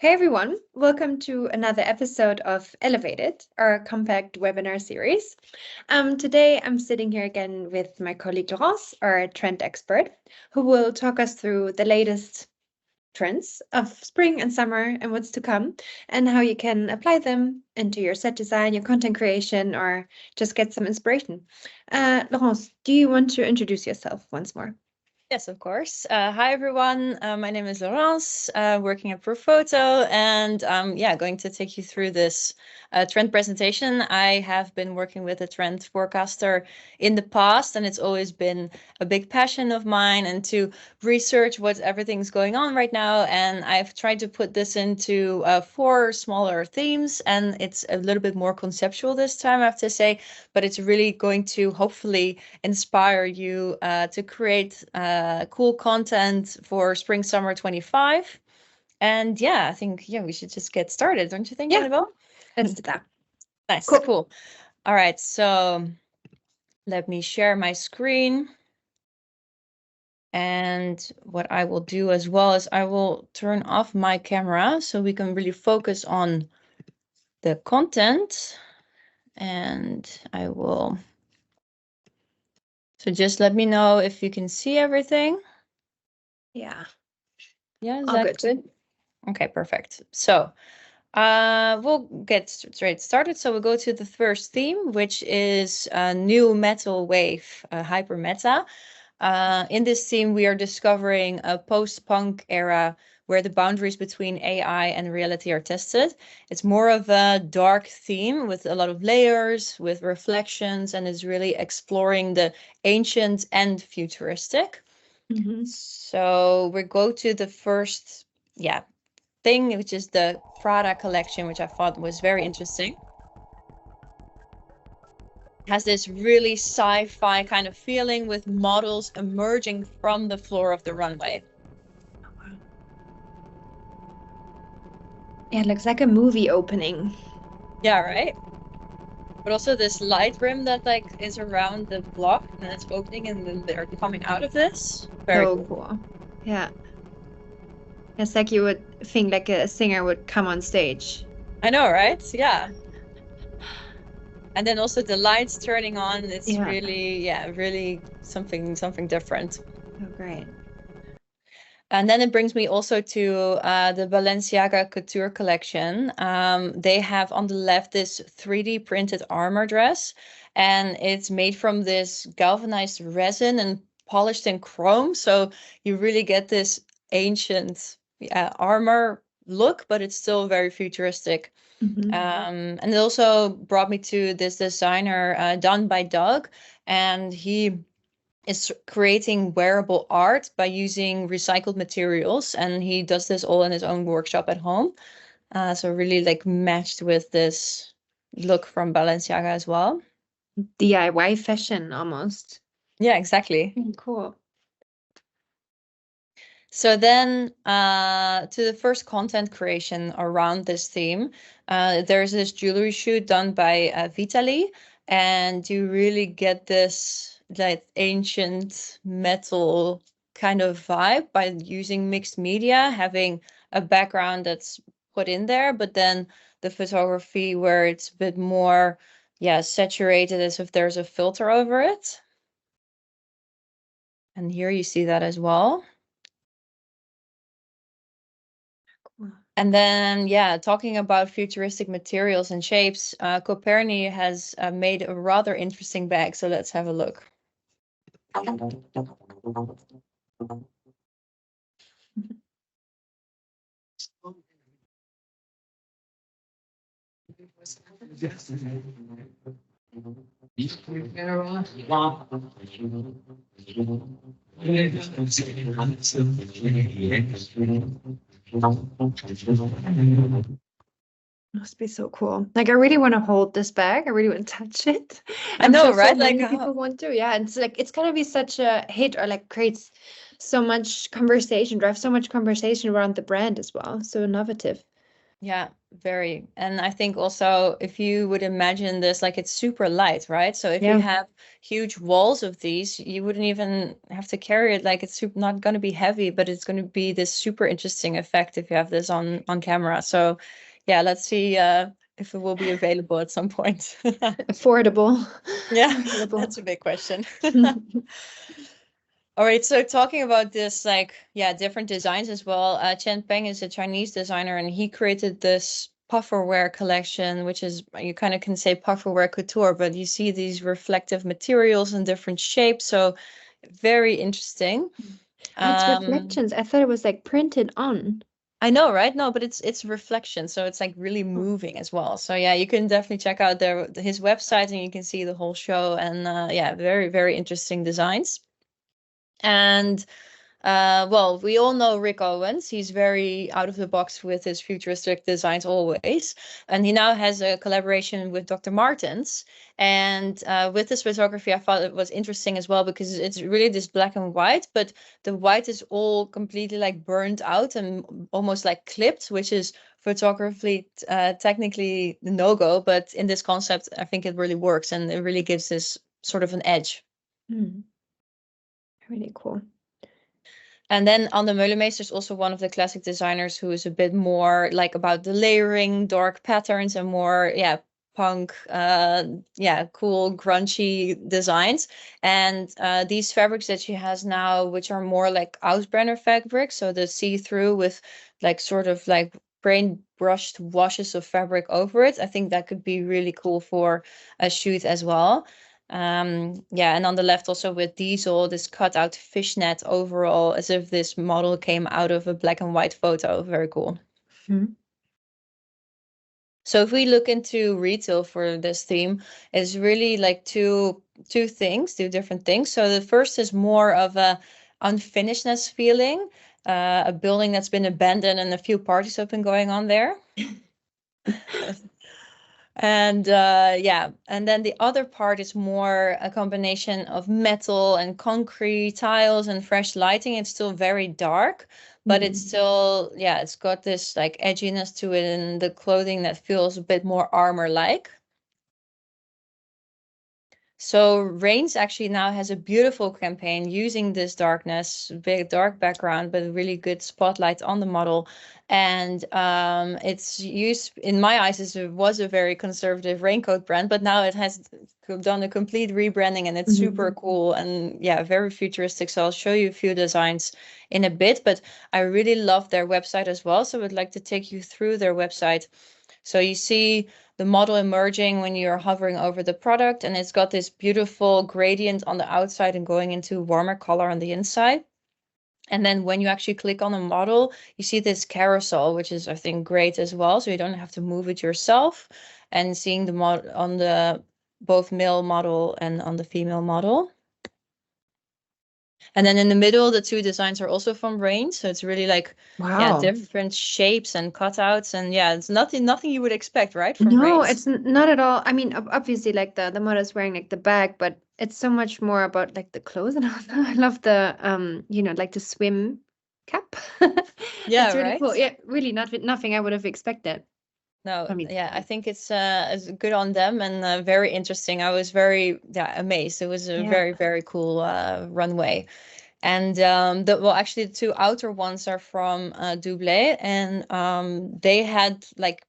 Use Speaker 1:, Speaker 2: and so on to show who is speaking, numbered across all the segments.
Speaker 1: Hey everyone, welcome to another episode of Elevated, our compact webinar series. Today I'm sitting here again with my colleague Laurence, our trend expert, who will talk us through the latest trends of spring and summer and what's to come, and how you can apply them into your set design, your content creation, or just get some inspiration. Laurence, do you want to introduce yourself once more?
Speaker 2: Yes, of course. Hi, everyone. My name is Laurence, working at Profoto, and going to take you through this trend presentation. I have been working with a trend forecaster in the past, and it's always been a big passion of mine and to research what everything's going on right now. And I've tried to put this into 4 smaller themes, and it's a little bit more conceptual this time, I have to say, but it's really going to hopefully inspire you to create cool content for spring summer 25. And I think we should just get started, don't you think, Annabelle?
Speaker 1: Let's do that.
Speaker 2: Nice. Cool. All right, so let me share my screen. And what I will do as well is I will turn off my camera so we can really focus on the content. And I will, so just let me know if you can see everything.
Speaker 1: Yeah.
Speaker 2: Yeah, is that good? Okay, perfect. So we'll get straight started. So we'll go to the first theme, which is new metal wave, hyper meta. In this theme, we are discovering a post-punk era where the boundaries between AI and reality are tested. It's more of a dark theme with a lot of layers, with reflections, and is really exploring the ancient and futuristic. So we go to the first, thing, which is the Prada collection, which I thought was very interesting. It has this really sci-fi kind of feeling with models emerging from the floor of the runway.
Speaker 1: Yeah, it looks like a movie opening.
Speaker 2: Yeah, right? But also this light rim that is around the block and it's opening and then they're coming out of this. Very
Speaker 1: cool. Yeah. It's like you would think like a singer would come on stage.
Speaker 2: I know, right? Yeah. And then also the lights turning on, it's really something different.
Speaker 1: Oh, great.
Speaker 2: And then it brings me also to the Balenciaga Couture collection. They have on the left this 3D printed armor dress, and it's made from this galvanized resin and polished in chrome. So you really get this ancient armor look, but it's still very futuristic. And it also brought me to this designer done by Doug, and he is creating wearable art by using recycled materials, and he does this all in his own workshop at home. So really matched with this look from Balenciaga as well.
Speaker 1: DIY fashion almost.
Speaker 2: Yeah, exactly.
Speaker 1: Cool.
Speaker 2: So then to the first content creation around this theme, there's this jewelry shoot done by Vitaly, and you really get this ancient metal kind of vibe by using mixed media, having a background that's put in there, but then the photography where it's a bit more, saturated, as if there's a filter over it. And here you see that as well. And then, talking about futuristic materials and shapes, Coperni has made a rather interesting bag. So let's have a look.
Speaker 1: Must be so cool. Like I really want to hold this bag. I really want to touch it.
Speaker 2: I know,
Speaker 1: sure
Speaker 2: right?
Speaker 1: So many people want to. Yeah, it's like it's gonna be such a hit, or like creates so much conversation, drive so much conversation around the brand as well. So innovative.
Speaker 2: Yeah, very. And I think also if you would imagine this, like it's super light, right? So if you
Speaker 1: Yeah.
Speaker 2: have huge walls of these, you wouldn't even have to carry it. Like it's not going to be heavy, but it's going to be this super interesting effect if you have this on camera. So yeah, let's see if it will be available at some point.
Speaker 1: Affordable.
Speaker 2: Yeah,
Speaker 1: Available.
Speaker 2: that's a big question. All right, so talking about this, like, yeah, different designs as well. Chen Peng is a Chinese designer, and he created this pufferware collection, which is, you kind of can say pufferware couture, but you see these reflective materials in different shapes. So very interesting.
Speaker 1: Ah, it's
Speaker 2: Um,
Speaker 1: reflections. I thought it was like printed on.
Speaker 2: I know, right? No, but it's reflection, so it's like really
Speaker 1: Oh.
Speaker 2: moving as well. So yeah, you can definitely check out his website, and you can see the whole show. And yeah, very, very interesting designs. And well, we all know Rick Owens. He's very out of the box with his futuristic designs always. And he now has a collaboration with Dr. Martens. And with this photography, I thought it was interesting as well because it's really this black and white, but the white is all completely like burned out and almost like clipped, which is photography technically no-go. But in this concept, I think it really works and it really gives this sort of an edge.
Speaker 1: Hmm. Really cool.
Speaker 2: And then Anne Meulemeester is also one of the classic designers who is a bit more like about the layering, dark patterns, and more, yeah, punk, yeah, cool, grungy designs. And these fabrics that she has now, which are more like Ausbrenner fabrics, so the see-through with like sort of like brain brushed washes of fabric over it, I think that could be really cool for a shoot as well. Yeah, and on the left also with Diesel, this cut out fishnet overall, as if this model came out of a black and white photo. Very cool.
Speaker 1: Hmm.
Speaker 2: So if we look into retail for this theme, it's really like two different things. So the first is more of a unfinishedness feeling, a building that's been abandoned and a few parties have been going on there. And yeah, and then the other part is more a combination of metal and concrete tiles and fresh lighting. It's still very dark, but it's
Speaker 1: Hmm.
Speaker 2: still, yeah, it's got this like edginess to it and the clothing that feels a bit more armor-like. So Reigns actually now has a beautiful campaign using this darkness, big dark background, but a really good spotlight on the model. And it's used, in my eyes, was a very conservative raincoat brand, but now it has done a complete rebranding and it's super cool and yeah, very futuristic. So I'll show you a few designs in a bit, but I really love their website as well. So I'd like to take you through their website. So you see the model emerging when you're hovering over the product, and it's got this beautiful gradient on the outside and going into warmer color on the inside. And then when you actually click on a model, you see this carousel, which is, I think, great as well. So you don't have to move it yourself. And seeing the mod on the both male model and on the female model. And then in the middle, the two designs are also from Rain. So it's really like, yeah,
Speaker 1: Wow.
Speaker 2: different shapes and cutouts. And yeah, it's nothing you would expect, right, from
Speaker 1: No,
Speaker 2: Rain.
Speaker 1: it's not at all. I mean, obviously, like the model's wearing like the bag, but it's so much more about like the clothes, and I love the like the swim cap.
Speaker 2: Yeah,
Speaker 1: It's really
Speaker 2: right.
Speaker 1: cool. Yeah, really, nothing I would have expected.
Speaker 2: No,
Speaker 1: I mean,
Speaker 2: yeah, I think it's good on them and very interesting. I was very, yeah, amazed. It was a
Speaker 1: yeah.
Speaker 2: very, very cool runway. And well, actually, the two outer ones are from Doublé, and they had like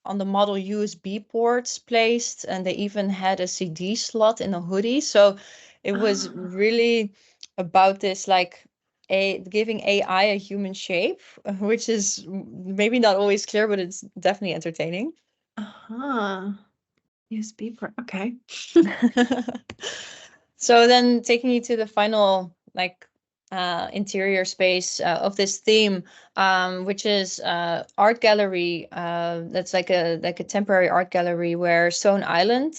Speaker 2: on the model USB ports placed, and they even had a CD slot in a hoodie. So it was
Speaker 1: Ah,
Speaker 2: really about this like a giving AI a human shape, which is maybe not always clear, but it's definitely entertaining.
Speaker 1: uh-huh. USB port. Okay.
Speaker 2: So then taking you to the final like interior space of this theme, which is art gallery. That's like a temporary art gallery where Stone Island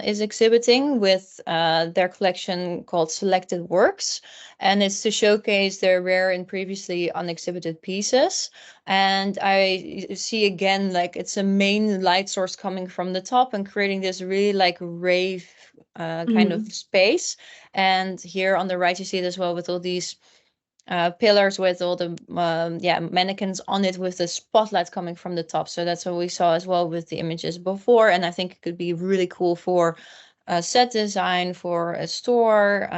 Speaker 2: is exhibiting with their collection called Selected Works, and it's to showcase their rare and previously unexhibited pieces. And I see again like it's a main light source coming from the top and creating this really like rave kind of
Speaker 1: Mm.
Speaker 2: space. And here on the right, you see it as well with all these pillars with all the mannequins on it with the spotlight coming from the top. So that's what we saw as well with the images before. And I think it could be really cool for set design, for a store.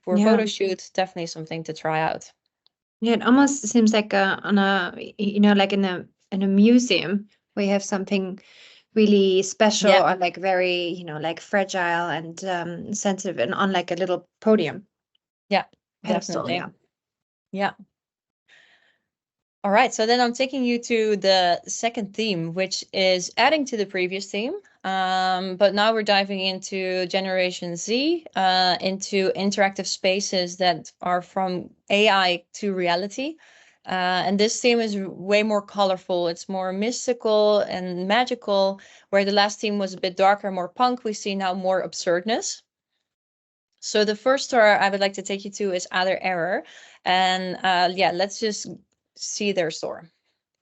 Speaker 2: For a photo shoot, definitely something to try out.
Speaker 1: Yeah, it almost seems like on a, like in a museum where you have something really special or like very, like fragile and sensitive and on like a little podium.
Speaker 2: Yeah,
Speaker 1: Pedestal,
Speaker 2: definitely. Yeah. All right, so then I'm taking you to the second theme, which is adding to the previous theme. But now we're diving into Generation Z, into interactive spaces that are from AI to reality. And this theme is way more colorful. It's more mystical and magical, where the last theme was a bit darker, more punk. We see now more absurdness. So the first store I would like to take you to is Other Error. And let's just see their store.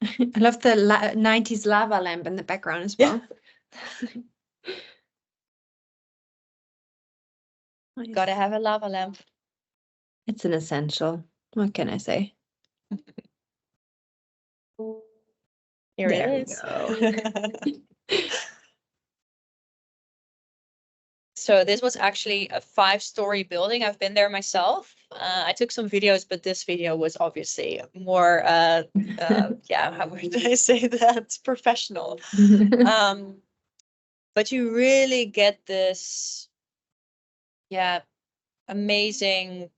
Speaker 1: I love the 90s lava lamp in the background as well.
Speaker 2: Nice. Gotta have a lava lamp.
Speaker 1: It's an essential. What can I say?
Speaker 2: Here
Speaker 1: there
Speaker 2: it is.
Speaker 1: We go.
Speaker 2: So this was actually a 5-story building. I've been there myself. I took some videos, but this video was obviously more, how would I say that? Professional. But you really get this, amazing,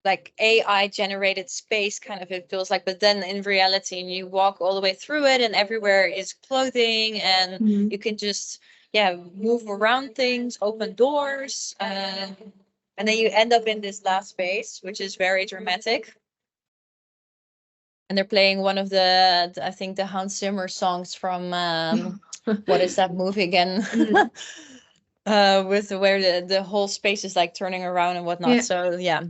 Speaker 2: like AI generated space kind of, it feels like, but then in reality, you walk all the way through it and everywhere is clothing and you can just, move around things, open doors. And then you end up in this last space, which is very dramatic. And they're playing one of I think the Hans Zimmer songs from, what is that movie again? With where the whole space is like turning around and whatnot. Yeah. So yeah.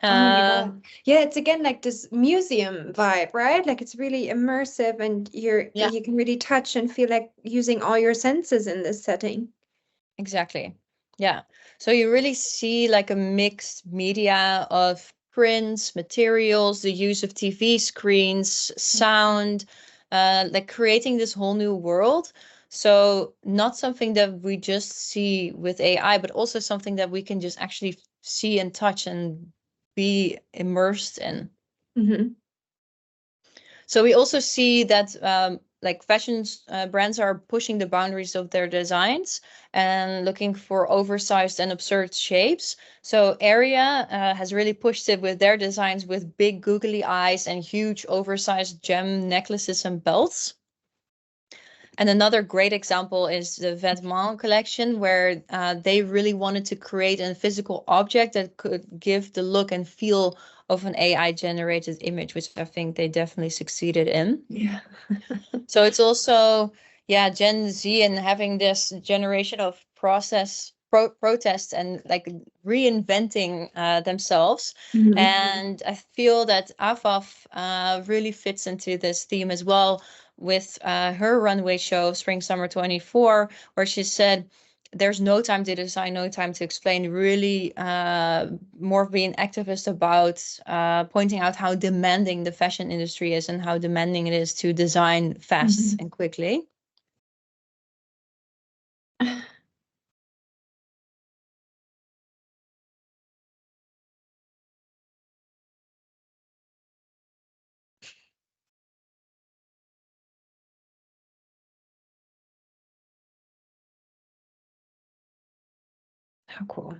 Speaker 1: Oh my God. Yeah, it's again like this museum vibe, right? Like it's really immersive and you can really touch and feel like using all your senses in this setting.
Speaker 2: Exactly. Yeah. So you really see like a mixed media of prints, materials, the use of TV screens, sound, like creating this whole new world. So not something that we just see with AI, but also something that we can just actually see and touch and be immersed in. So we also see that like fashion brands are pushing the boundaries of their designs and looking for oversized and absurd shapes. So Area has really pushed it with their designs with big googly eyes and huge oversized gem necklaces and belts. And another great example is the Vêtements collection, where they really wanted to create a physical object that could give the look and feel of an AI-generated image, which I think they definitely succeeded in.
Speaker 1: Yeah.
Speaker 2: So it's also, Gen Z and having this generation of protests and like reinventing themselves. And I feel that Afaf really fits into this theme as well with her runway show, Spring Summer 24, where she said, there's no time to design, no time to explain, really more being activist about pointing out how demanding the fashion industry is and how demanding it is to design fast and quickly.
Speaker 1: How cool.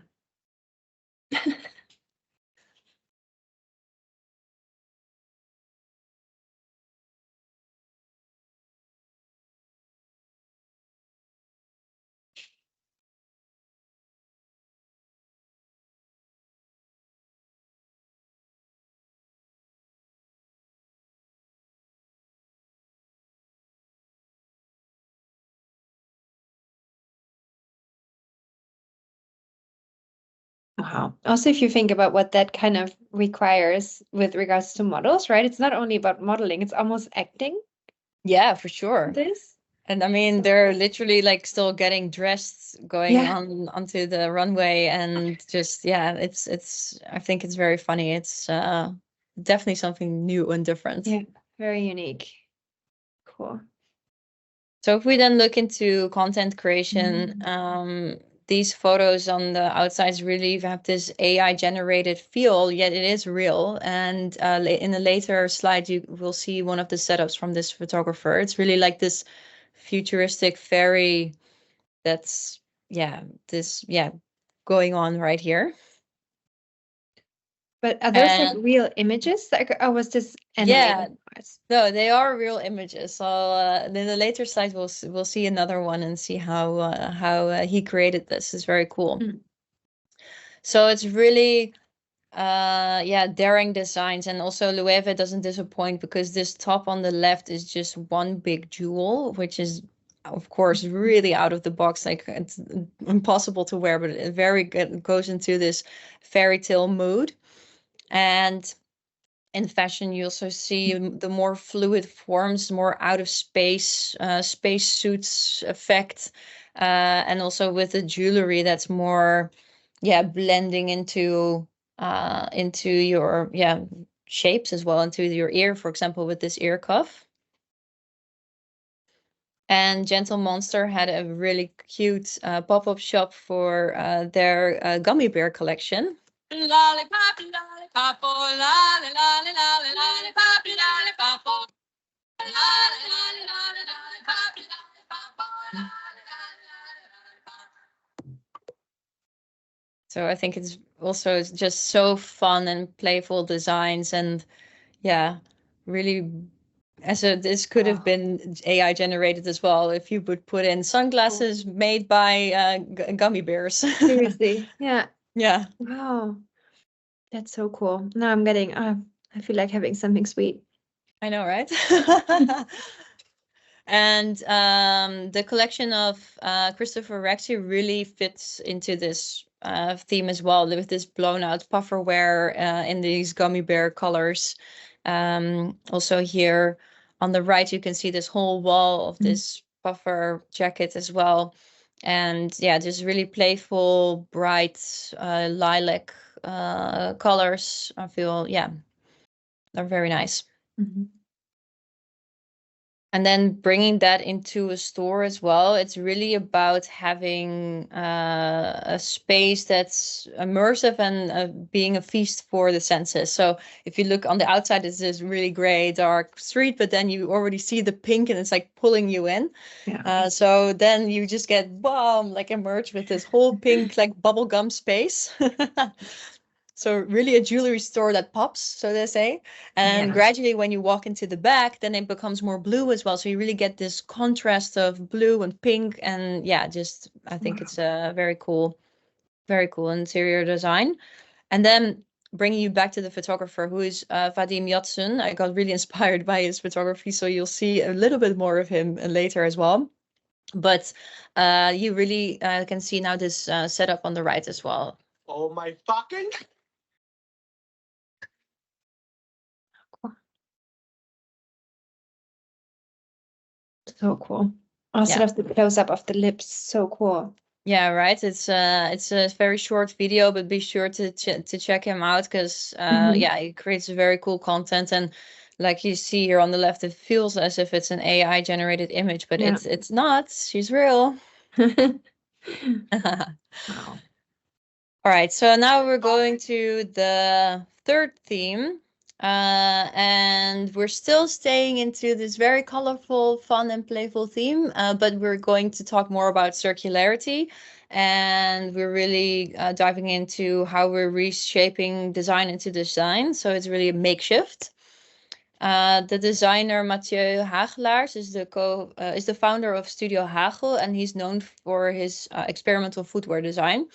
Speaker 1: Wow. Also, if you think about what that kind of requires with regards to models, right? It's not only about modeling, it's almost acting.
Speaker 2: Yeah, for sure.
Speaker 1: This.
Speaker 2: And I mean, they're literally like still getting dressed, going on onto the runway, and just it's I think it's very funny. It's definitely something new and different.
Speaker 1: Yeah, very unique. Cool.
Speaker 2: So if we then look into content creation, these photos on the outsides really have this AI generated feel, yet it is real. And in a later slide, you will see one of the setups from this photographer. It's really like this futuristic ferry that's, going on right here.
Speaker 1: But are those like real images? Like, or was this animated?
Speaker 2: No, they are real images. So in the later slides, we'll see another one and see how he created this. It's very cool. So it's really daring designs, and also Loewe doesn't disappoint because this top on the left is just one big jewel, which is of course really out of the box, like it's impossible to wear, but it very good goes into this fairy tale mood. And in fashion, you also see the more fluid forms, more out of space, space suits effect, and also with the jewelry that's more, blending into your shapes as well, into your ear, for example, with this ear cuff. And Gentle Monster had a really cute pop-up shop for their gummy bear collection. Lollipop, lollipop, oh, lolly, lolly, lolly, lollipop, lollipop, oh, lolly, lolly, lolly, lollipop, lollipop, oh, lolly, lolly, lollipop. So I think it's also just so fun and playful designs, and really, this could have been AI generated as well if you would put in sunglasses made by gummy bears.
Speaker 1: Seriously, yeah.
Speaker 2: Yeah.
Speaker 1: Wow, that's so cool. Now I'm getting, I feel like having something sweet.
Speaker 2: I know, right? And the collection of Christopher Rexy really fits into this theme as well, with this blown out puffer wear in these gummy bear colors. Also here on the right, you can see this whole wall of this puffer jacket as well. And just really playful, bright lilac colors. I feel, they're very nice. And then bringing that into a store as well, it's really about having a space that's immersive and being a feast for the senses. So if you look on the outside, it's this really gray, dark street, but then you already see the pink and it's like pulling you in.
Speaker 1: Yeah.
Speaker 2: So then you just get, like emerged with this whole pink, like bubblegum space. So really a jewelry store that pops, so they say. And gradually when you walk into the back, then it becomes more blue as well. So you really get this contrast of blue and pink. And I think it's a very cool interior design. And then bringing you back to the photographer, who is Vadim Yatsun. I got really inspired by his photography, so you'll see a little bit more of him later as well. But you really can see now this setup on the right as well.
Speaker 3: Oh my fucking...
Speaker 1: So cool. Also love the close up of the lips. So cool.
Speaker 2: Yeah, right. It's a very short video, but be sure to check him out because he creates very cool content. And like you see here on the left, it feels as if it's an AI generated image, but it's not. She's real.
Speaker 1: Wow.
Speaker 2: All right, so now we're going to the third theme. And we're still staying into this very colorful, fun, and playful theme, but we're going to talk more about circularity. And we're really diving into how we're reshaping design into design. So it's really a makeshift. The designer Mathieu Hagelaars is the founder of Studio Hagel, and he's known for his experimental footwear design.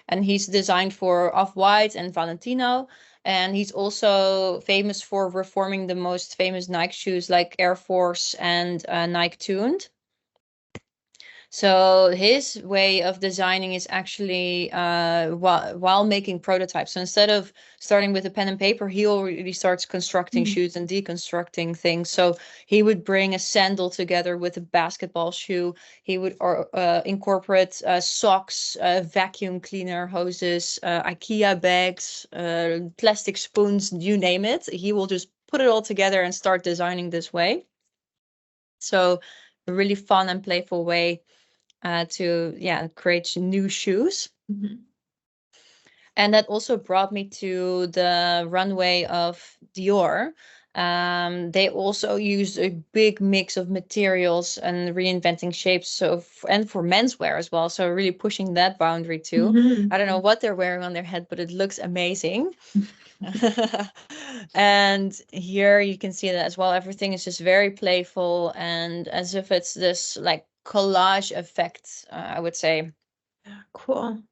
Speaker 2: And he's designed for Off-White and Valentino. And he's also famous for reforming the most famous Nike shoes like Air Force and Nike Tuned. So his way of designing is actually while making prototypes. So instead of starting with a pen and paper, he already starts constructing shoes and deconstructing things. So he would bring a sandal together with a basketball shoe. He would incorporate socks, vacuum cleaner hoses, IKEA bags, plastic spoons, you name it. He will just put it all together and start designing this way. So a really fun and playful way to create new shoes. And that also brought me to the runway of Dior. They also used a big mix of materials and reinventing shapes. So and for menswear as well. So really pushing that boundary too. I don't know what they're wearing on their head, but it looks amazing. And here you can see that as well. Everything is just very playful and as if it's this like collage effect, I would say.
Speaker 1: Cool.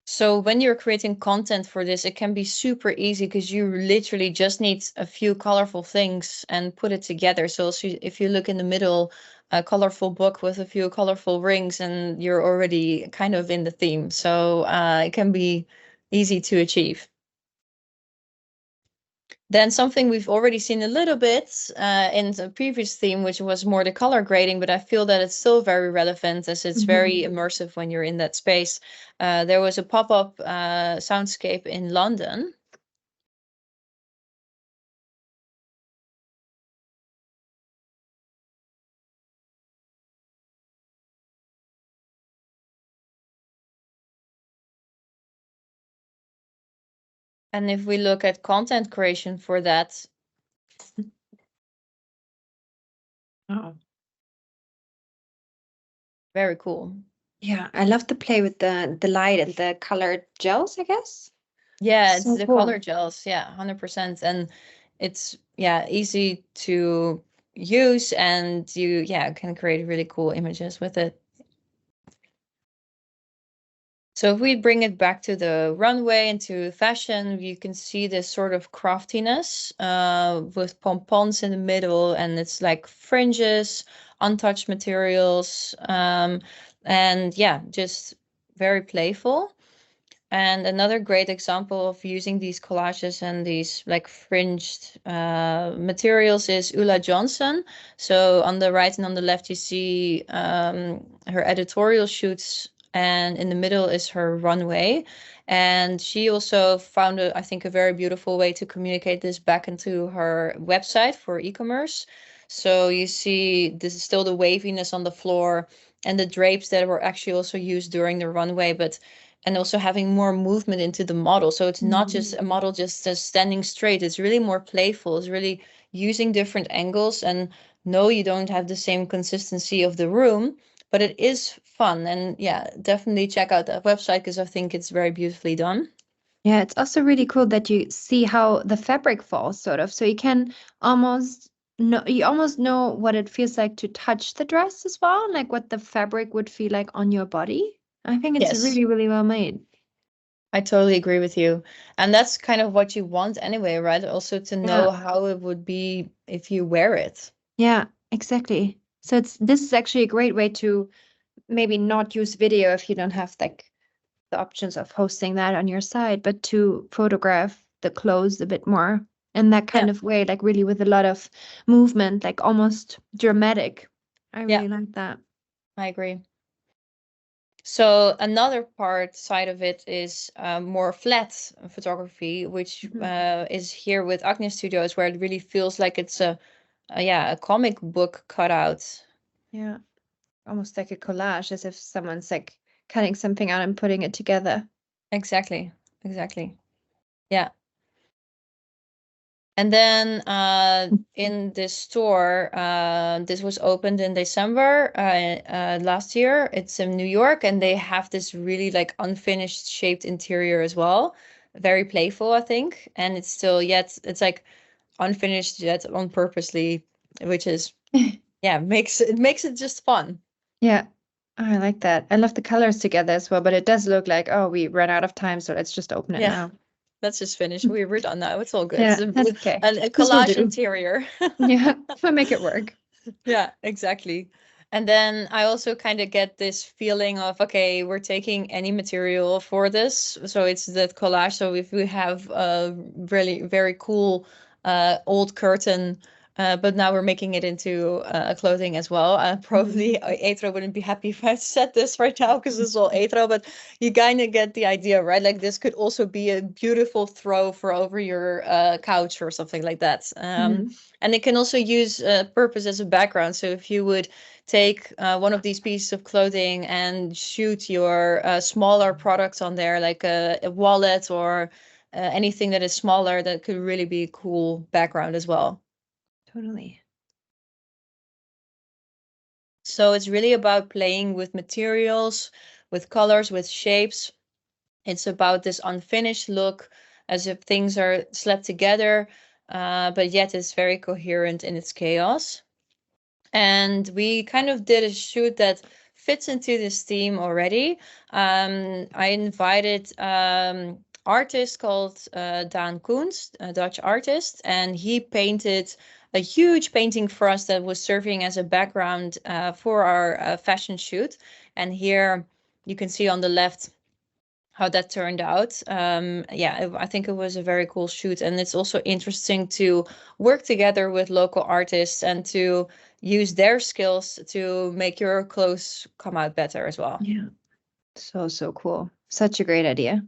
Speaker 2: So when you're creating content for this, it can be super easy because you literally just need a few colorful things and put it together. So if you look in the middle, a colorful book with a few colorful rings, and you're already kind of in the theme. So it can be easy to achieve. Then something we've already seen a little bit in the previous theme, which was more the color grading, but I feel that it's still very relevant as it's very immersive when you're in that space. There was a pop-up soundscape in London. And if we look at content creation for that,
Speaker 1: Oh,
Speaker 2: very cool.
Speaker 1: yeah, I love the play with the light and the colored gels, I guess.
Speaker 2: Yeah, it's
Speaker 1: So
Speaker 2: the
Speaker 1: cool.
Speaker 2: color gels. Yeah, 100%. And it's easy to use, and you can create really cool images with it. So if we bring it back to the runway and to fashion, you can see this sort of craftiness with pompons in the middle, and it's like fringes, untouched materials, and just very playful. And another great example of using these collages and these like fringed materials is Ulla Johnson. So on the right and on the left, you see her editorial shoots, and in the middle is her runway. And she also found, I think, a very beautiful way to communicate this back into her website for e-commerce. So you see, this is still the waviness on the floor and the drapes that were actually also used during the runway, and also having more movement into the model. So it's not just a model just standing straight. It's really more playful. It's really using different angles. And no, you don't have the same consistency of the room, but it is fun. And definitely check out that website because I think it's very beautifully done.
Speaker 1: Yeah, it's also really cool that you see how the fabric falls, sort of. So you almost know what it feels like to touch the dress as well, like what the fabric would feel like on your body. I think it's
Speaker 2: Yes,
Speaker 1: really, really well made.
Speaker 2: I totally agree with you. And that's kind of what you want anyway, right? Also to
Speaker 1: Yeah,
Speaker 2: know how it would be if you wear it.
Speaker 1: yeah, exactly. So this is actually a great way to maybe not use video if you don't have like the options of hosting that on your side, but to photograph the clothes a bit more in that
Speaker 2: Yeah,
Speaker 1: kind of way, like really with a lot of movement, like almost dramatic. I
Speaker 2: yeah,
Speaker 1: really like that.
Speaker 2: I agree. So another side of it is more flat photography, which is here with Agnes Studios, where it really feels like it's a comic book cutout.
Speaker 1: Yeah, almost like a collage, as if someone's like cutting something out and putting it together.
Speaker 2: Exactly, exactly. Yeah. And then in this store, this was opened in December last year. It's in New York, and they have this really like unfinished shaped interior as well. Very playful, I think. And it's still yet, it's like unfinished yet on purposely, which is, makes it just fun.
Speaker 1: Yeah, I like that. I love the colors together as well, but it does look like, oh, we ran out of time, so let's just open it
Speaker 2: Yeah,
Speaker 1: now.
Speaker 2: let's just finish. We're done now. It's all good. It's
Speaker 1: Yeah, that's okay.
Speaker 2: a
Speaker 1: This will
Speaker 2: collage
Speaker 1: do.
Speaker 2: interior.
Speaker 1: Yeah, we'll make it work.
Speaker 2: Yeah, exactly. And then I also kind of get this feeling of, okay, we're taking any material for this. So it's that collage. So if we have a really very cool old curtain, but now we're making it into clothing as well. Probably Etro wouldn't be happy if I said this right now because it's all Etro, but you kind of get the idea, right? Like this could also be a beautiful throw for over your couch or something like that. And it can also use purpose as a background. So if you would take one of these pieces of clothing and shoot your smaller products on there, like a wallet or anything that is smaller, that could really be a cool background as well.
Speaker 1: Totally.
Speaker 2: So it's really about playing with materials, with colors, with shapes. It's about this unfinished look, as if things are slapped together, but yet it's very coherent in its chaos. And we kind of did a shoot that fits into this theme already. I invited artist called Daan Koens, a Dutch artist, and he painted a huge painting for us that was serving as a background for our fashion shoot. And here you can see on the left how that turned out. Yeah, I think it was a very cool shoot, and it's also interesting to work together with local artists and to use their skills to make your clothes come out better as well.
Speaker 1: Yeah. So cool. Such a great idea.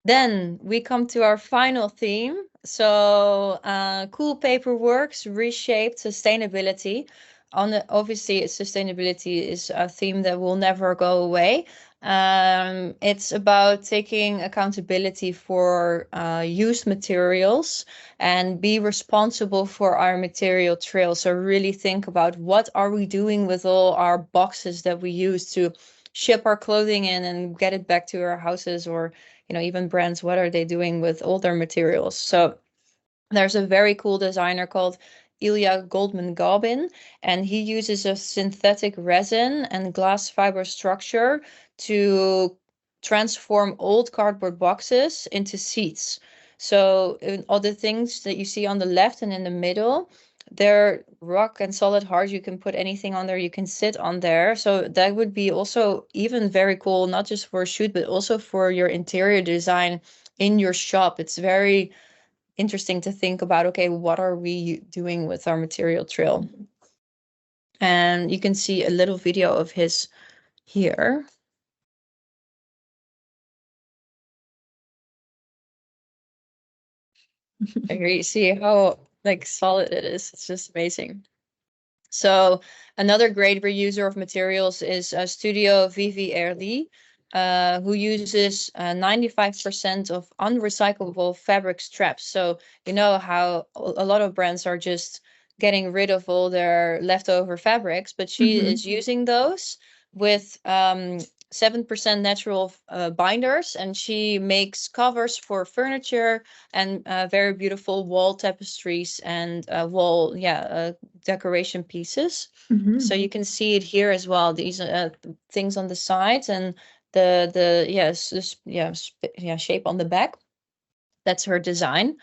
Speaker 2: Then we come to our final theme. So cool paper works, reshaped sustainability. Obviously, sustainability is a theme that will never go away. It's about taking accountability for used materials and be responsible for our material trail. So really think about what are we doing with all our boxes that we use to ship our clothing in and get it back to our houses, or even brands, what are they doing with all their materials? So there's a very cool designer called Ilya Goldman Gobin, and he uses a synthetic resin and glass fiber structure to transform old cardboard boxes into seats. So all the things that you see on the left and in the middle, they're rock and solid hard. You can put anything on there, you can sit on there. So that would be also even very cool, not just for a shoot, but also for your interior design in your shop. It's very interesting to think about, okay, what are we doing with our material trail? And you can see a little video of his here. Here you see how like solid it is. It's just amazing. So another great reuser of materials is Studio VVRD, who uses 95% of unrecyclable fabric straps. So you know how a lot of brands are just getting rid of all their leftover fabrics, but she is using those with 7% natural binders, and she makes covers for furniture and very beautiful wall tapestries and wall, decoration pieces. So you can see it here as well. These things on the sides and the shape on the back. That's her design.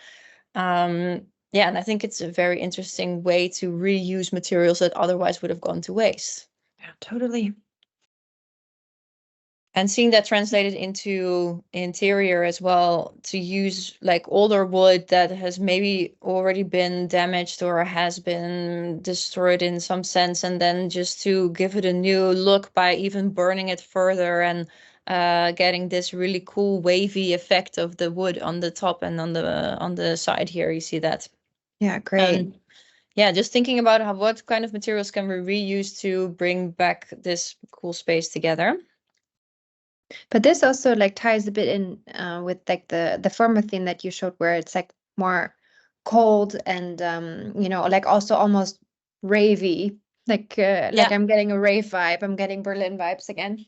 Speaker 2: Yeah, and I think it's a very interesting way to reuse materials that otherwise would have gone to waste.
Speaker 1: Yeah, totally.
Speaker 2: And seeing that translated into interior as well, to use like older wood that has maybe already been damaged or has been destroyed in some sense, and then just to give it a new look by even burning it further and getting this really cool wavy effect of the wood on the top and on the side here. You see that.
Speaker 1: Yeah, great.
Speaker 2: Yeah, just thinking about what kind of materials can we reuse to bring back this cool space together.
Speaker 1: But this also like ties a bit in with like the former theme that you showed, where it's like more cold and like also almost ravey. Like I'm getting a rave vibe. I'm getting Berlin vibes again.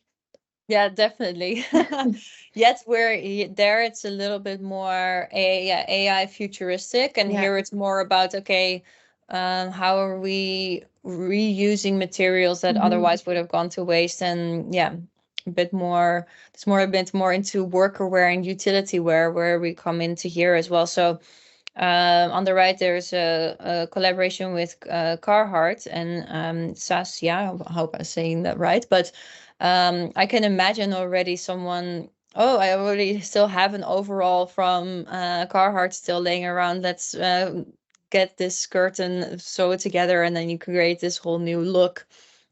Speaker 2: Yeah, definitely. Yet there it's a little bit more AI futuristic, and here it's more about, okay, how are we reusing materials that otherwise would have gone to waste? And yeah, a bit more into worker wear and utility wear, where we come into here as well. So On the right, there's a collaboration with Carhartt and Sasia. I hope I'm saying that right. But I can imagine already someone. Oh, I already still have an overall from Carhartt still laying around. Let's get this skirt and sew it together, and then you create this whole new look.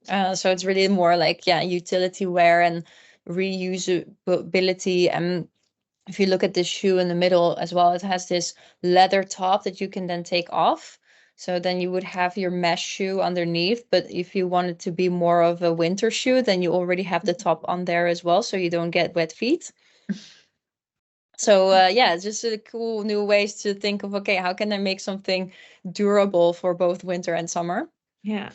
Speaker 2: So it's really more like, yeah, utility wear and reusability. And if you look at this shoe in the middle as well, it has this leather top that you can then take off. So then you would have your mesh shoe underneath. But if you want it to be more of a winter shoe, then you already have the top on there as well, so you don't get wet feet. So yeah, it's just a cool new ways to think of, okay, how can I make something durable for both winter and summer?
Speaker 1: Yeah.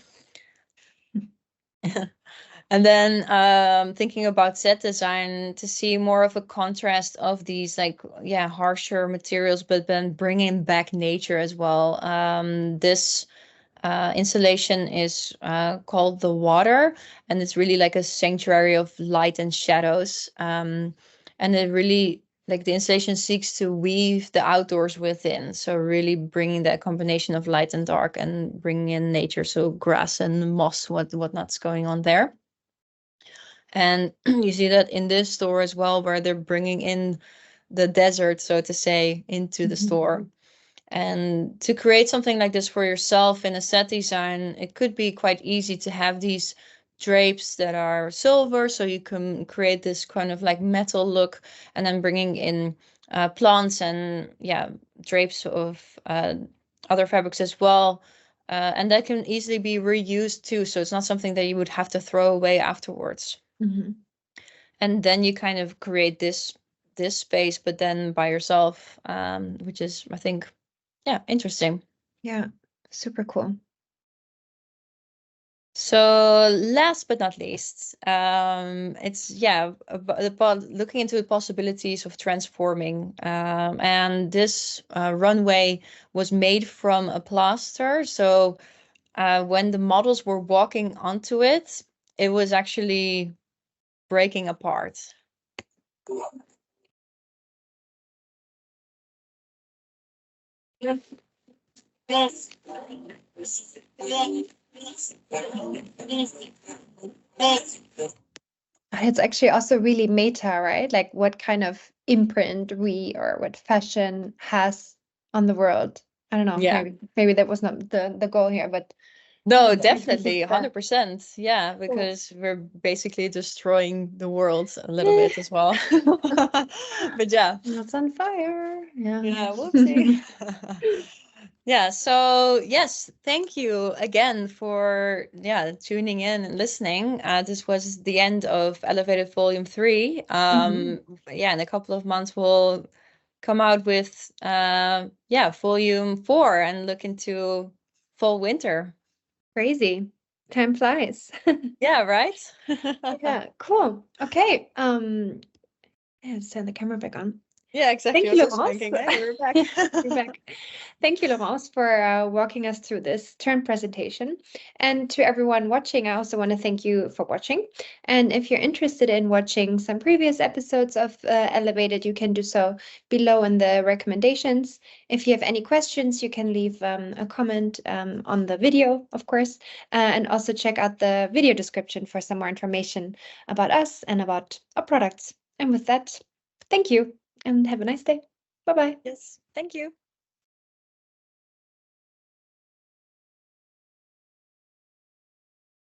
Speaker 2: And then thinking about set design to see more of a contrast of these like, yeah, harsher materials, but then bringing back nature as well. This installation is called The Water, and it's really like a sanctuary of light and shadows. And it really, like the installation seeks to weave the outdoors within. So really bringing that combination of light and dark and bringing in nature. So grass and moss, whatnot's going on there. And you see that in this store as well, where they're bringing in the desert, so to say, into the store. And to create something like this for yourself in a set design, it could be quite easy to have these drapes that are silver, so you can create this kind of like metal look, and then bringing in plants and, yeah, drapes of other fabrics as well. And that can easily be reused too, so it's not something that you would have to throw away afterwards. And then you kind of create this space, but then by yourself, which is, I think, yeah, interesting.
Speaker 1: Yeah, super cool.
Speaker 2: So last but not least, it's, yeah, about looking into the possibilities of transforming. And this runway was made from a plaster. So when the models were walking onto it, it was actually breaking apart.
Speaker 1: It's actually also really meta, right? Like what kind of imprint we or what fashion has on the world. I don't know,
Speaker 2: Yeah.
Speaker 1: maybe that was not the goal here, but
Speaker 2: No,
Speaker 1: I can see
Speaker 2: definitely,
Speaker 1: that.
Speaker 2: 100%. Yeah,
Speaker 1: Cool.
Speaker 2: because we're basically destroying the world a little
Speaker 1: Eh,
Speaker 2: bit as well. But yeah,
Speaker 1: It's on fire. Yeah.
Speaker 2: yeah, whoopsie. Yeah, so yes, thank you again for, yeah, tuning in and listening. This was the end of Elevated Volume 3. Yeah, in a couple of months we'll come out with yeah, Volume 4 and look into fall winter.
Speaker 1: Crazy. Time flies.
Speaker 2: Yeah, right?
Speaker 1: Yeah, cool. Okay. Yeah, let's turn the camera back on.
Speaker 2: Yeah, exactly.
Speaker 1: Thank
Speaker 2: I
Speaker 1: you,
Speaker 2: was just
Speaker 1: Laurence.
Speaker 2: thinking, hey, we're back.
Speaker 1: You're back. Thank you, Laurence, for walking us through this turn presentation. And to everyone watching, I also want to thank you for watching. And if you're interested in watching some previous episodes of Elevated, you can do so below in the recommendations. If you have any questions, you can leave a comment on the video, of course, and also check out the video description for some more information about us and about our products. And with that, thank you and have a nice day. Bye bye.
Speaker 2: Yes, thank you.